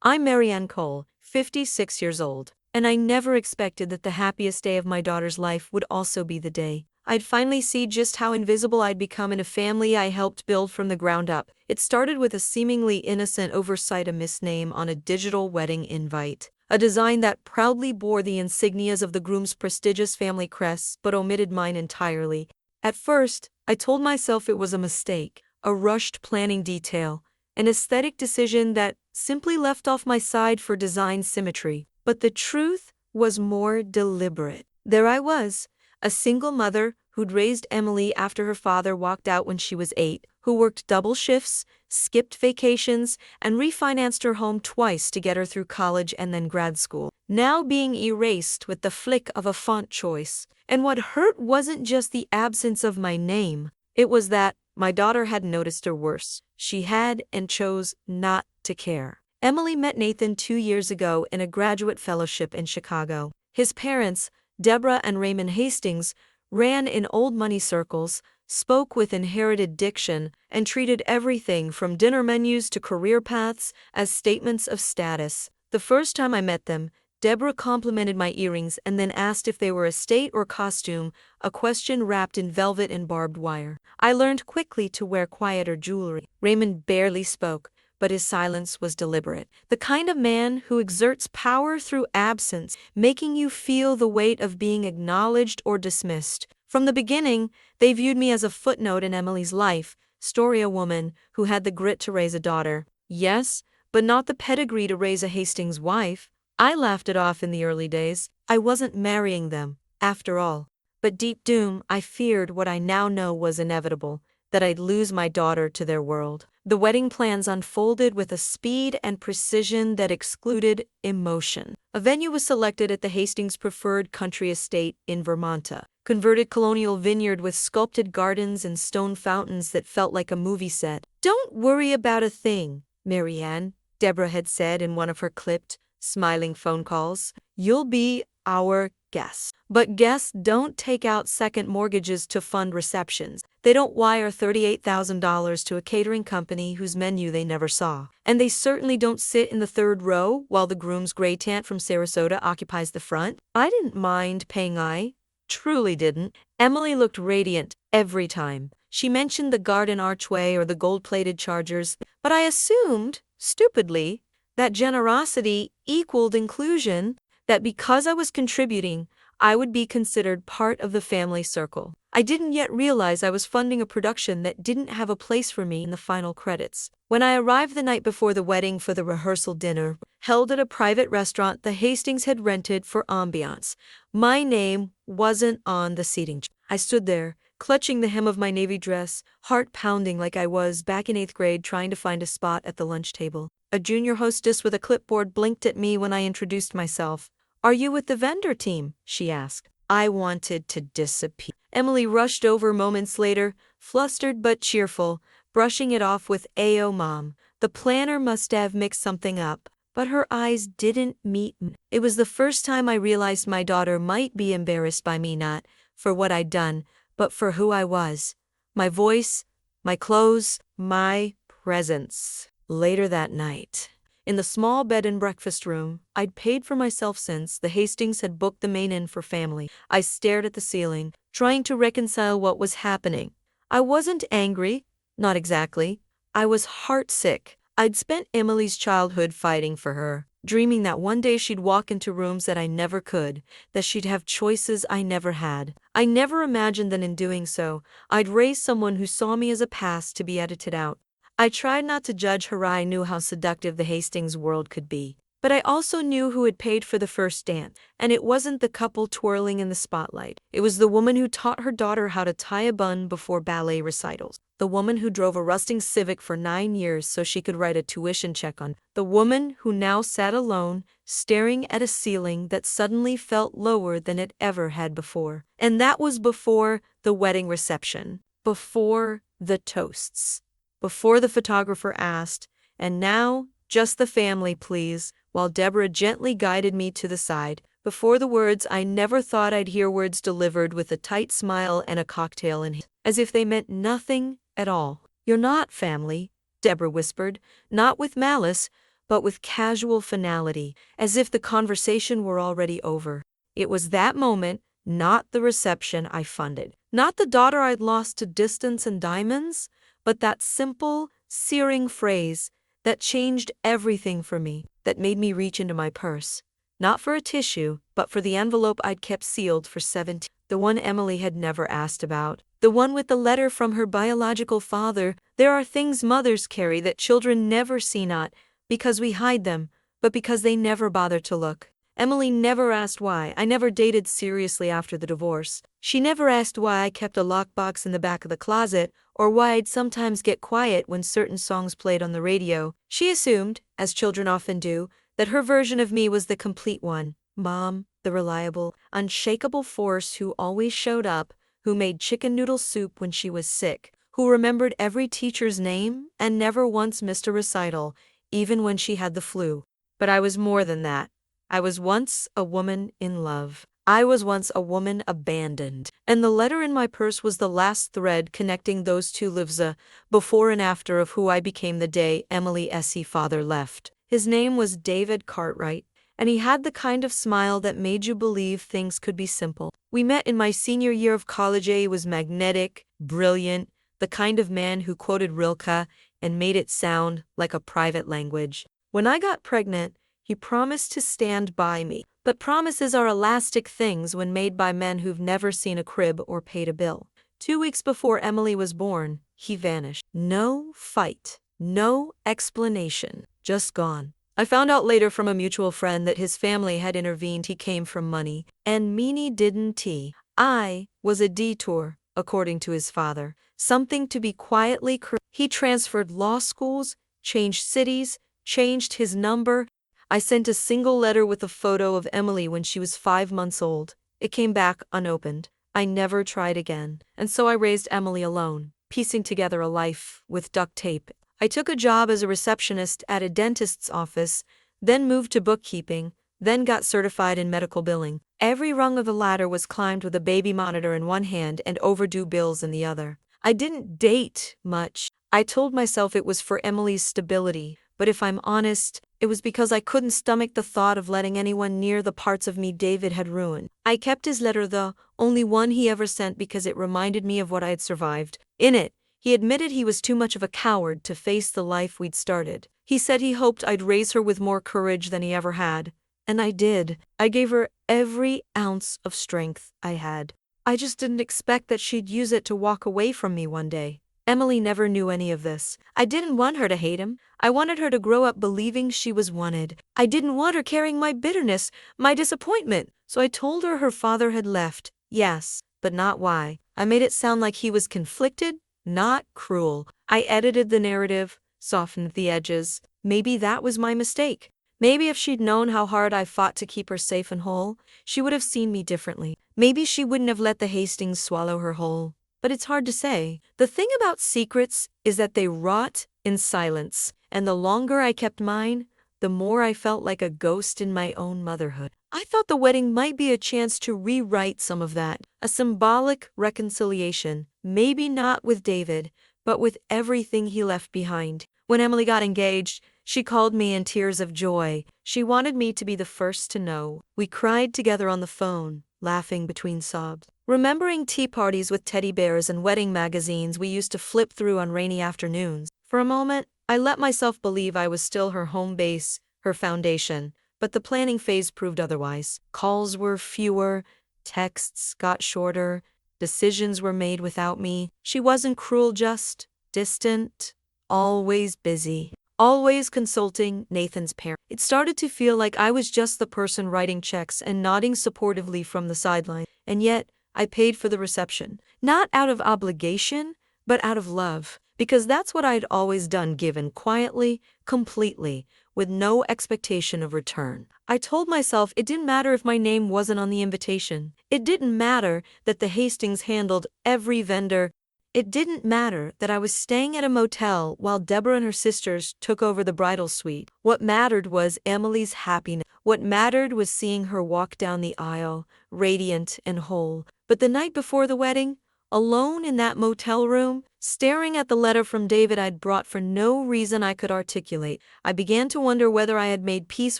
I'm Marianne Cole, 56 years old, and I never expected that the happiest day of my daughter's life would also be the day I'd finally see just how invisible I'd become in a family I helped build from the ground up. It started with a seemingly innocent oversight, a misname on a digital wedding invite, a design that proudly bore the insignias of the groom's prestigious family crests but omitted mine entirely. At first, I told myself it was a mistake, a rushed planning detail, an aesthetic decision that simply left off my side for design symmetry. But the truth was more deliberate. There I was, a single mother who'd raised Emily after her father walked out when she was 8, who worked double shifts, skipped vacations, and refinanced her home twice to get her through college and then grad school, now being erased with the flick of a font choice. And what hurt wasn't just the absence of my name, it was that my daughter had noticed, or worse, she had and chose not to care. Emily met Nathan 2 years ago in a graduate fellowship in Chicago. His parents, Deborah and Raymond Hastings, ran in old money circles, spoke with inherited diction, and treated everything from dinner menus to career paths as statements of status. The first time I met them, Deborah complimented my earrings and then asked if they were estate or costume, a question wrapped in velvet and barbed wire. I learned quickly to wear quieter jewelry. Raymond barely spoke, but his silence was deliberate. The kind of man who exerts power through absence, making you feel the weight of being acknowledged or dismissed. From the beginning, they viewed me as a footnote in Emily's life, story, a woman who had the grit to raise a daughter. Yes, but not the pedigree to raise a Hastings wife. I laughed it off in the early days. I wasn't marrying them, after all. But deep down, I feared what I now know was inevitable, that I'd lose my daughter to their world. The wedding plans unfolded with a speed and precision that excluded emotion. A venue was selected at the Hastings Preferred Country Estate in Vermont, a converted colonial vineyard with sculpted gardens and stone fountains that felt like a movie set. "Don't worry about a thing, Marianne," Deborah had said in one of her clipped, smiling phone calls. "You'll be our guest." But guests don't take out second mortgages to fund receptions. They don't wire $38,000 to a catering company whose menu they never saw. And they certainly don't sit in the third row while the groom's gray tant from Sarasota occupies the front. I didn't mind paying. I truly didn't. Emily looked radiant every time she mentioned the garden archway or the gold-plated chargers, but I assumed, stupidly, that generosity equaled inclusion, that because I was contributing, I would be considered part of the family circle. I didn't yet realize I was funding a production that didn't have a place for me in the final credits. When I arrived the night before the wedding for the rehearsal dinner, held at a private restaurant the Hastings had rented for ambiance, my name wasn't on the seating chart. I stood there, clutching the hem of my navy dress, heart pounding like I was back in 8th grade trying to find a spot at the lunch table. A junior hostess with a clipboard blinked at me when I introduced myself. "Are you with the vendor team?" she asked. I wanted to disappear. Emily rushed over moments later, flustered but cheerful, brushing it off with "Ayo, Mom. The planner must have mixed something up." But her eyes didn't meet me. It was the first time I realized my daughter might be embarrassed by me, not for what I'd done, but for who I was. My voice, my clothes, my presence. Later that night, in the small bed and breakfast room I'd paid for myself since the Hastings had booked the main inn for family, I stared at the ceiling, trying to reconcile what was happening. I wasn't angry, not exactly. I was heartsick. I'd spent Emily's childhood fighting for her, dreaming that one day she'd walk into rooms that I never could, that she'd have choices I never had. I never imagined that in doing so, I'd raise someone who saw me as a past to be edited out. I tried not to judge her. I knew how seductive the Hastings world could be. But I also knew who had paid for the first dance, and it wasn't the couple twirling in the spotlight. It was the woman who taught her daughter how to tie a bun before ballet recitals. The woman who drove a rusting Civic for 9 years so she could write a tuition check on. The woman who now sat alone, staring at a ceiling that suddenly felt lower than it ever had before. And that was before the wedding reception, before the toasts, before the photographer asked, "And now, just the family, please," while Deborah gently guided me to the side, before the words I never thought I'd hear, words delivered with a tight smile and a cocktail in hand, as if they meant nothing at all. "You're not family," Deborah whispered, not with malice, but with casual finality, as if the conversation were already over. It was that moment, not the reception I funded, not the daughter I'd lost to distance and diamonds, but that simple, searing phrase that changed everything for me, that made me reach into my purse. Not for a tissue, but for the envelope I'd kept sealed for 17, the one Emily had never asked about, the one with the letter from her biological father. There are things mothers carry that children never see, not because we hide them, but because they never bother to look. Emily never asked why I never dated seriously after the divorce. She never asked why I kept a lockbox in the back of the closet, or why I'd sometimes get quiet when certain songs played on the radio. She assumed, as children often do, that her version of me was the complete one. Mom, the reliable, unshakable force who always showed up, who made chicken noodle soup when she was sick, who remembered every teacher's name and never once missed a recital, even when she had the flu. But I was more than that. I was once a woman in love. I was once a woman abandoned. And the letter in my purse was the last thread connecting those two lives, a before and after of who I became the day Emily Essie father left. His name was David Cartwright, and he had the kind of smile that made you believe things could be simple. We met in my senior year of college. He was magnetic, brilliant, the kind of man who quoted Rilke and made it sound like a private language. When I got pregnant, he promised to stand by me. But promises are elastic things when made by men who've never seen a crib or paid a bill. 2 weeks before Emily was born, he vanished. No fight, no explanation, just gone. I found out later from a mutual friend that his family had intervened. He came from money, and meanie didn't he? I was a detour, according to his father, something to be quietly He transferred law schools, changed cities, changed his number. I sent a single letter with a photo of Emily when she was 5 months old. It came back unopened. I never tried again. And so I raised Emily alone, piecing together a life with duct tape. I took a job as a receptionist at a dentist's office, then moved to bookkeeping, then got certified in medical billing. Every rung of the ladder was climbed with a baby monitor in one hand and overdue bills in the other. I didn't date much. I told myself it was for Emily's stability, but if I'm honest, it was because I couldn't stomach the thought of letting anyone near the parts of me David had ruined. I kept his letter, the only one he ever sent, because it reminded me of what I had survived. In it, he admitted he was too much of a coward to face the life we'd started. He said he hoped I'd raise her with more courage than he ever had. And I did. I gave her every ounce of strength I had. I just didn't expect that she'd use it to walk away from me one day. Emily never knew any of this. I didn't want her to hate him. I wanted her to grow up believing she was wanted. I didn't want her carrying my bitterness, my disappointment. So I told her her father had left. Yes, but not why. I made it sound like he was conflicted, not cruel. I edited the narrative, softened the edges. Maybe that was my mistake. Maybe if she'd known how hard I fought to keep her safe and whole, she would have seen me differently. Maybe she wouldn't have let the Hastings swallow her whole. But it's hard to say. The thing about secrets is that they rot in silence, and the longer I kept mine, the more I felt like a ghost in my own motherhood. I thought the wedding might be a chance to rewrite some of that, a symbolic reconciliation, maybe not with David, but with everything he left behind. When Emily got engaged, she called me in tears of joy. She wanted me to be the first to know. We cried together on the phone, laughing between sobs. Remembering tea parties with teddy bears and wedding magazines we used to flip through on rainy afternoons. For a moment, I let myself believe I was still her home base, her foundation, but the planning phase proved otherwise. Calls were fewer, texts got shorter, decisions were made without me. She wasn't cruel, just distant, always busy, always consulting Nathan's parents. It started to feel like I was just the person writing checks and nodding supportively from the sideline, and yet I paid for the reception, not out of obligation, but out of love, because that's what I'd always done, given quietly, completely, with no expectation of return. I told myself it didn't matter if my name wasn't on the invitation. It didn't matter that the Hastings handled every vendor. It didn't matter that I was staying at a motel while Deborah and her sisters took over the bridal suite. What mattered was Emily's happiness. What mattered was seeing her walk down the aisle, radiant and whole. But the night before the wedding, alone in that motel room, staring at the letter from David I'd brought for no reason I could articulate. I began to wonder whether I had made peace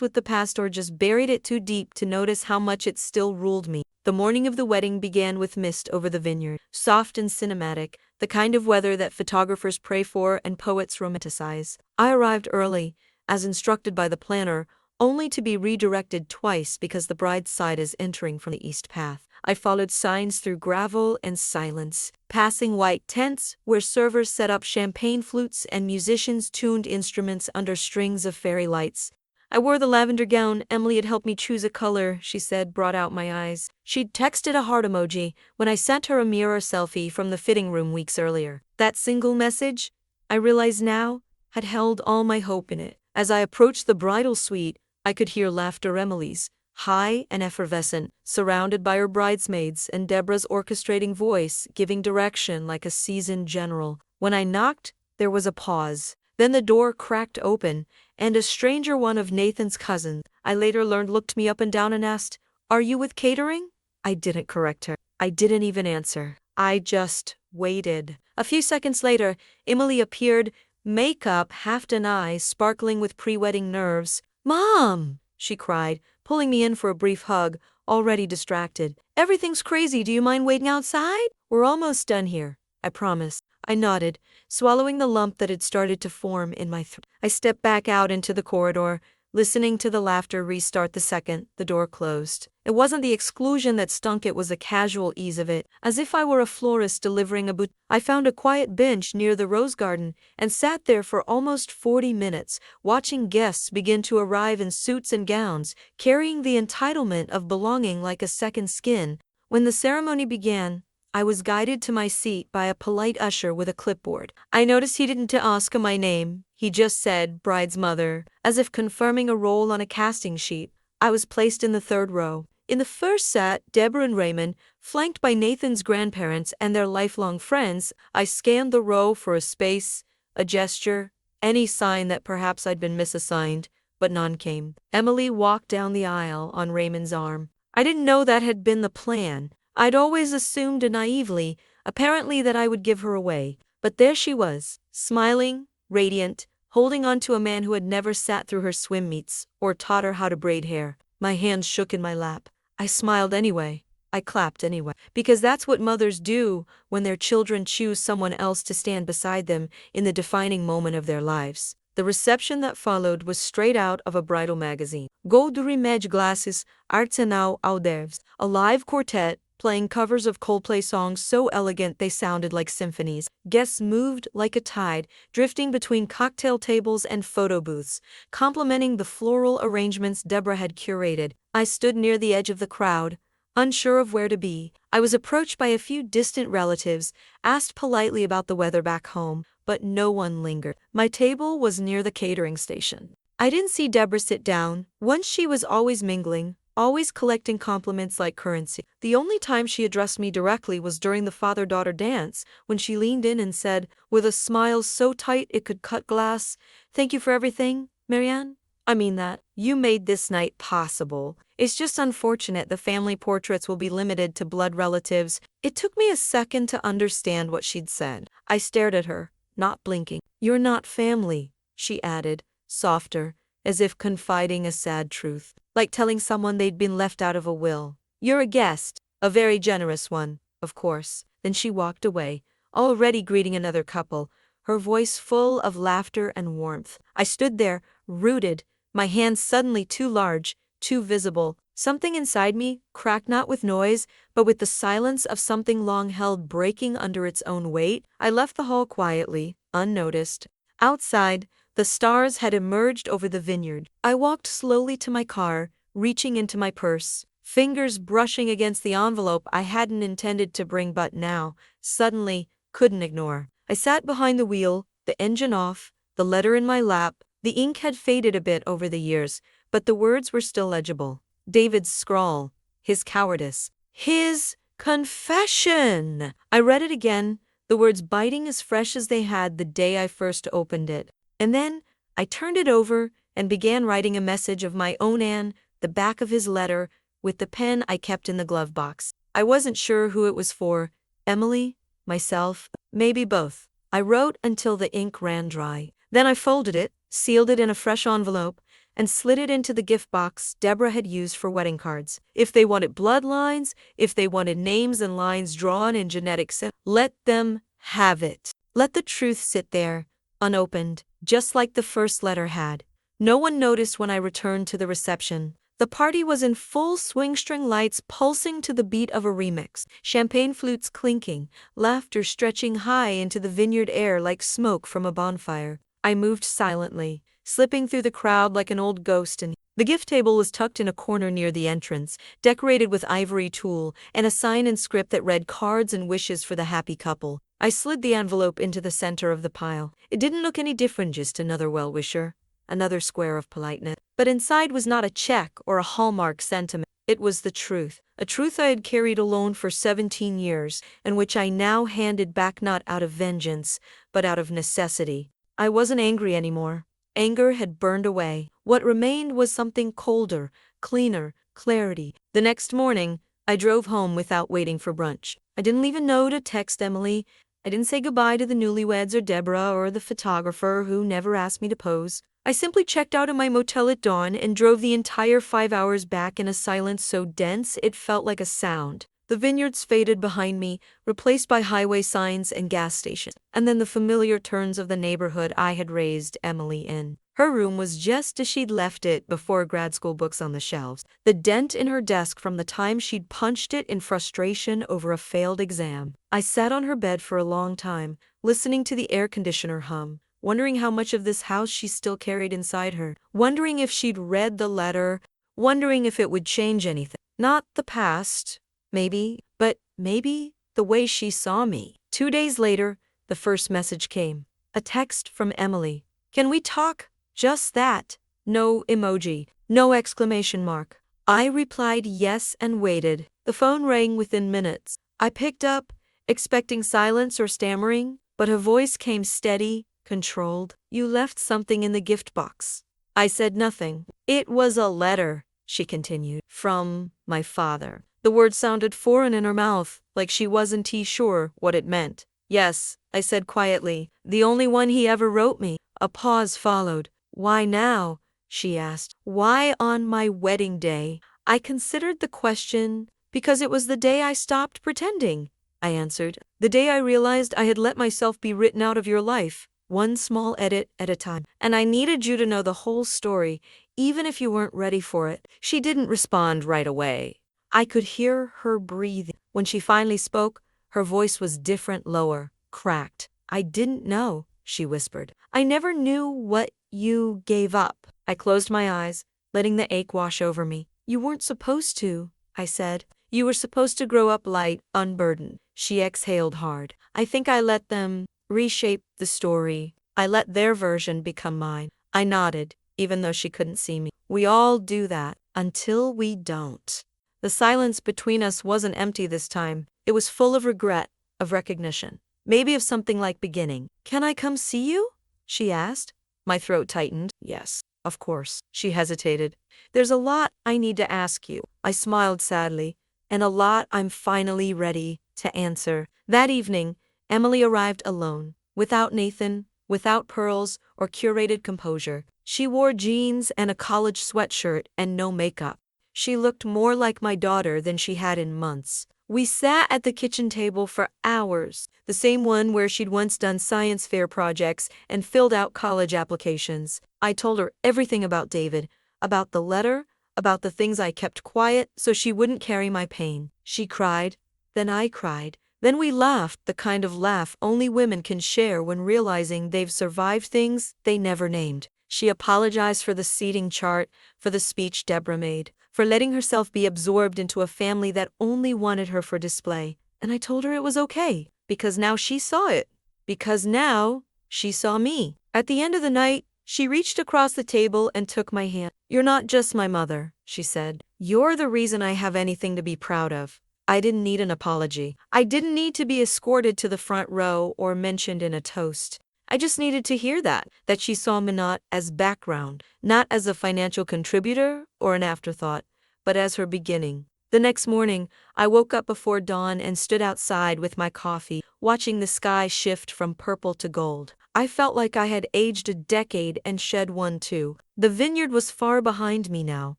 with the past or just buried it too deep to notice how much it still ruled me. The morning of the wedding began with mist over the vineyard, soft and cinematic, the kind of weather that photographers pray for and poets romanticize. I arrived early, as instructed by the planner, only to be redirected twice because the bride's side is entering from the east path. I followed signs through gravel and silence, passing white tents where servers set up champagne flutes and musicians tuned instruments under strings of fairy lights. I wore the lavender gown Emily had helped me choose a color, she said, brought out my eyes. She'd texted a heart emoji when I sent her a mirror selfie from the fitting room weeks earlier. That single message, I realize now, had held all my hope in it. As I approached the bridal suite, I could hear laughter Emily's, high and effervescent, surrounded by her bridesmaids, and Deborah's orchestrating voice, giving direction like a seasoned general. When I knocked, there was a pause. Then the door cracked open, and a stranger, one of Nathan's cousins, I later learned, looked me up and down and asked, "Are you with catering?" I didn't correct her. I didn't even answer. I just waited. A few seconds later, Emily appeared, makeup half done, eyes sparkling with pre-wedding nerves. "Mom!" she cried, pulling me in for a brief hug, already distracted. "Everything's crazy. Do you mind waiting outside? We're almost done here, I promise." I nodded, swallowing the lump that had started to form in my throat. I stepped back out into the corridor, listening to the laughter restart the second the door closed. It wasn't the exclusion that stunk, it was the casual ease of it, as if I were a florist delivering a bouquet. I found a quiet bench near the rose garden and sat there for almost 40 minutes, watching guests begin to arrive in suits and gowns, carrying the entitlement of belonging like a second skin. When the ceremony began, I was guided to my seat by a polite usher with a clipboard. I noticed he didn't ask my name. He just said, "Bride's mother," as if confirming a role on a casting sheet. I was placed in the third row. In the first sat Deborah and Raymond, flanked by Nathan's grandparents and their lifelong friends. I scanned the row for a space, a gesture, any sign that perhaps I'd been misassigned, but none came. Emily walked down the aisle on Raymond's arm. I didn't know that had been the plan. I'd always assumed naively, apparently, that I would give her away. But there she was, smiling, radiant, holding on to a man who had never sat through her swim meets or taught her how to braid hair. My hands shook in my lap. I smiled anyway. I clapped anyway. Because that's what mothers do when their children choose someone else to stand beside them in the defining moment of their lives. The reception that followed was straight out of a bridal magazine. Gold rimage glasses, arsenal audevs, a live quartet, playing covers of Coldplay songs so elegant they sounded like symphonies. Guests moved like a tide, drifting between cocktail tables and photo booths, complementing the floral arrangements Deborah had curated. I stood near the edge of the crowd, unsure of where to be. I was approached by a few distant relatives, asked politely about the weather back home, but no one lingered. My table was near the catering station. I didn't see Deborah sit down. Once she was always mingling, always collecting compliments like currency. The only time she addressed me directly was during the father-daughter dance, when she leaned in and said, with a smile so tight it could cut glass, "Thank you for everything, Marianne. I mean that. You made this night possible. It's just unfortunate the family portraits will be limited to blood relatives." It took me a second to understand what she'd said. I stared at her, not blinking. "You're not family," she added, softer, as if confiding a sad truth, like telling someone they'd been left out of a will. "You're a guest, a very generous one, of course." Then she walked away, already greeting another couple, her voice full of laughter and warmth. I stood there, rooted, my hands suddenly too large, too visible. Something inside me cracked, not with noise, but with the silence of something long held breaking under its own weight. I left the hall quietly, unnoticed. Outside, the stars had emerged over the vineyard. I walked slowly to my car, reaching into my purse, fingers brushing against the envelope I hadn't intended to bring but now, suddenly, couldn't ignore. I sat behind the wheel, the engine off, the letter in my lap. The ink had faded a bit over the years, but the words were still legible. David's scrawl, his cowardice, his confession. I read it again, the words biting as fresh as they had the day I first opened it. And then I turned it over and began writing a message of my own on the back of his letter with the pen I kept in the glove box. I wasn't sure who it was for, Emily, myself, maybe both. I wrote until the ink ran dry. Then I folded it, sealed it in a fresh envelope, and slid it into the gift box Deborah had used for wedding cards. If they wanted bloodlines, if they wanted names and lines drawn in genetic sense, let them have it. Let the truth sit there, unopened, just like the first letter had. No one noticed when I returned to the reception. The party was in full swing, string lights pulsing to the beat of a remix, champagne flutes clinking, laughter stretching high into the vineyard air like smoke from a bonfire. I moved silently, slipping through the crowd like an old ghost, and the gift table was tucked in a corner near the entrance, decorated with ivory tulle and a sign in script that read cards and wishes for the happy couple. I slid the envelope into the center of the pile. It didn't look any different, just another well-wisher, another square of politeness. But inside was not a check or a Hallmark sentiment. It was the truth, a truth I had carried alone for 17 years, and which I now handed back not out of vengeance, but out of necessity. I wasn't angry anymore. Anger had burned away. What remained was something colder, cleaner, clarity. The next morning, I drove home without waiting for brunch. I didn't leave a note or text Emily. I didn't say goodbye to the newlyweds or Deborah or the photographer who never asked me to pose. I simply checked out of my motel at dawn and drove the entire 5 hours back in a silence so dense it felt like a sound. The vineyards faded behind me, replaced by highway signs and gas stations, and then the familiar turns of the neighborhood I had raised Emily in. Her room was just as she'd left it before, grad school books on the shelves, the dent in her desk from the time she'd punched it in frustration over a failed exam. I sat on her bed for a long time, listening to the air conditioner hum, wondering how much of this house she still carried inside her, wondering if she'd read the letter, wondering if it would change anything. Not the past, maybe, but maybe the way she saw me. 2 days later, the first message came. A text from Emily. "Can we talk?" Just that. No emoji, no exclamation mark. I replied yes and waited. The phone rang within minutes. I picked up, expecting silence or stammering, but her voice came steady, controlled. "You left something in the gift box." I said nothing. "It was a letter," she continued, "from my father." The word sounded foreign in her mouth, like she wasn't sure what it meant. "Yes," I said quietly, "the only one he ever wrote me." A pause followed. "Why now?" she asked. "Why on my wedding day?" I considered the question. "Because it was the day I stopped pretending," I answered. "The day I realized I had let myself be written out of your life, one small edit at a time. And I needed you to know the whole story, even if you weren't ready for it." She didn't respond right away. I could hear her breathing. When she finally spoke, her voice was different, lower, cracked. "I didn't know," she whispered. "I never knew what you gave up." I closed my eyes, letting the ache wash over me. "You weren't supposed to," I said. "You were supposed to grow up light, unburdened." She exhaled hard. "I think I let them reshape the story. I let their version become mine." I nodded, even though she couldn't see me. "We all do that, until we don't." The silence between us wasn't empty this time. It was full of regret, of recognition, maybe of something like beginning. "Can I come see you?" she asked. My throat tightened. "Yes, of course." She hesitated. "There's a lot I need to ask you." I smiled sadly, "and a lot I'm finally ready to answer." That evening, Emily arrived alone, without Nathan, without pearls or curated composure. She wore jeans and a college sweatshirt and no makeup. She looked more like my daughter than she had in months. We sat at the kitchen table for hours, the same one where she'd once done science fair projects and filled out college applications. I told her everything about David, about the letter, about the things I kept quiet so she wouldn't carry my pain. She cried, then I cried. Then we laughed, the kind of laugh only women can share when realizing they've survived things they never named. She apologized for the seating chart, for the speech Deborah made, for letting herself be absorbed into a family that only wanted her for display. And I told her it was okay, because now she saw it. Because now she saw me. At the end of the night, she reached across the table and took my hand. "You're not just my mother," she said. "You're the reason I have anything to be proud of." I didn't need an apology. I didn't need to be escorted to the front row or mentioned in a toast. I just needed to hear that she saw me not as background, not as a financial contributor or an afterthought, but as her beginning. The next morning, I woke up before dawn and stood outside with my coffee, watching the sky shift from purple to gold. I felt like I had aged a decade and shed one too. The vineyard was far behind me now.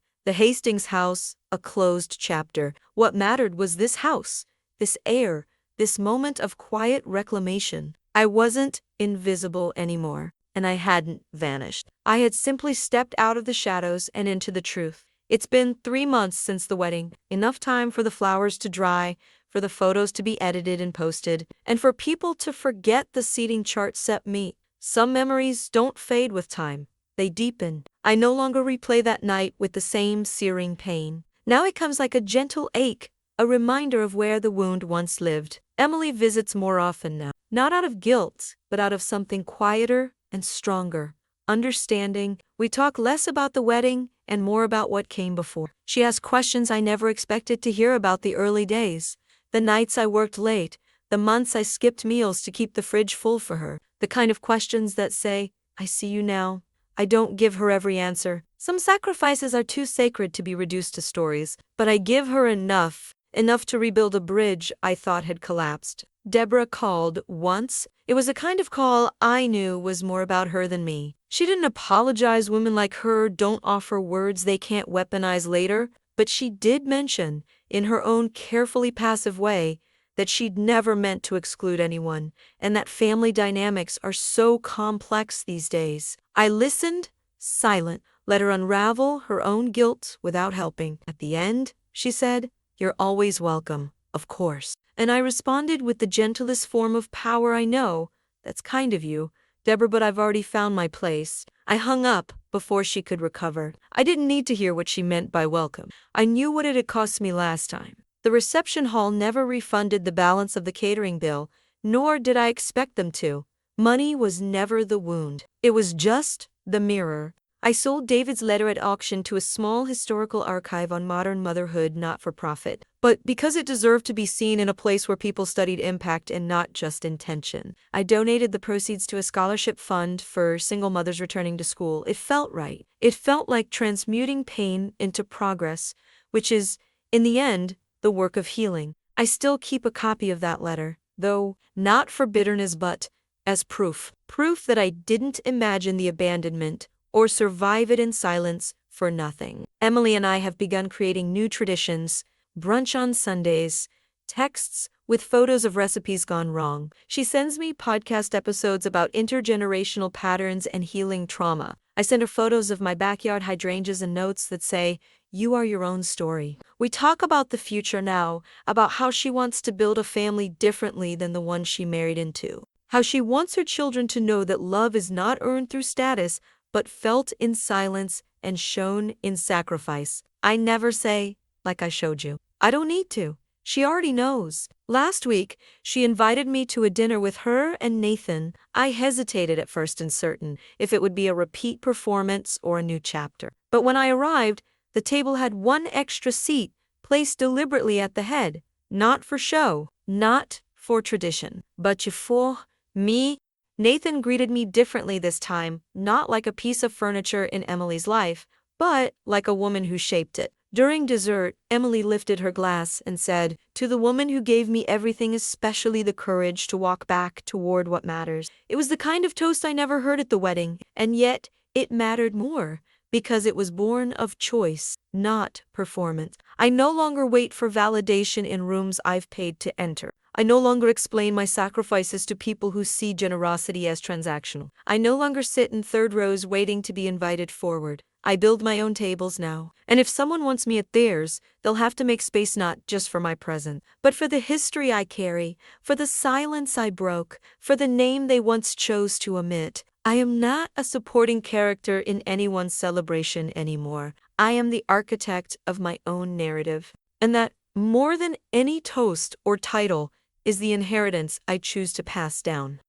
The Hastings house, a closed chapter. What mattered was this house, this air, this moment of quiet reclamation. I wasn't invisible anymore, and I hadn't vanished. I had simply stepped out of the shadows and into the truth. It's been 3 months since the wedding, enough time for the flowers to dry, for the photos to be edited and posted, and for people to forget the seating chart set me. Some memories don't fade with time, they deepen. I no longer replay that night with the same searing pain. Now it comes like a gentle ache, a reminder of where the wound once lived. Emily visits more often now, not out of guilt, but out of something quieter and stronger. Understanding. We talk less about the wedding and more about what came before. She asks questions I never expected to hear about: the early days, the nights I worked late, the months I skipped meals to keep the fridge full for her. The kind of questions that say, I see you now. I don't give her every answer. Some sacrifices are too sacred to be reduced to stories, but I give her enough to rebuild a bridge I thought had collapsed. Deborah called once. It was a kind of call I knew was more about her than me. She didn't apologize. Women like her don't offer words they can't weaponize later, but she did mention, in her own carefully passive way, that she'd never meant to exclude anyone, and that family dynamics are so complex these days. I listened, silent, let her unravel her own guilt without helping. At the end, she said, "You're always welcome, of course." And I responded with the gentlest form of power I know. "That's kind of you, Deborah, but I've already found my place." I hung up before she could recover. I didn't need to hear what she meant by welcome. I knew what it had cost me last time. The reception hall never refunded the balance of the catering bill, nor did I expect them to. Money was never the wound. It was just the mirror. I sold David's letter at auction to a small historical archive on modern motherhood, not for profit, but because it deserved to be seen in a place where people studied impact and not just intention. I donated the proceeds to a scholarship fund for single mothers returning to school. It felt right. It felt like transmuting pain into progress, which is, in the end, the work of healing. I still keep a copy of that letter, though not for bitterness but as proof. Proof that I didn't imagine the abandonment or survive it in silence for nothing. Emily and I have begun creating new traditions: brunch on Sundays, texts with photos of recipes gone wrong. She sends me podcast episodes about intergenerational patterns and healing trauma. I send her photos of my backyard hydrangeas and notes that say, "You are your own story." We talk about the future now, about how she wants to build a family differently than the one she married into. How she wants her children to know that love is not earned through status, but felt in silence and shown in sacrifice. I never say, "Like I showed you." I don't need to. She already knows. Last week, she invited me to a dinner with her and Nathan. I hesitated at first, uncertain if it would be a repeat performance or a new chapter. But when I arrived, the table had one extra seat, placed deliberately at the head. Not for show, not for tradition, but for me. Nathan greeted me differently this time, not like a piece of furniture in Emily's life, but like a woman who shaped it. During dessert, Emily lifted her glass and said, "To the woman who gave me everything, especially the courage to walk back toward what matters." It was the kind of toast I never heard at the wedding, and yet it mattered more, because it was born of choice, not performance. I no longer wait for validation in rooms I've paid to enter. I no longer explain my sacrifices to people who see generosity as transactional. I no longer sit in third rows waiting to be invited forward. I build my own tables now, and if someone wants me at theirs, they'll have to make space not just for my present, but for the history I carry, for the silence I broke, for the name they once chose to omit. I am not a supporting character in anyone's celebration anymore. I am the architect of my own narrative, and that, more than any toast or title, is the inheritance I choose to pass down.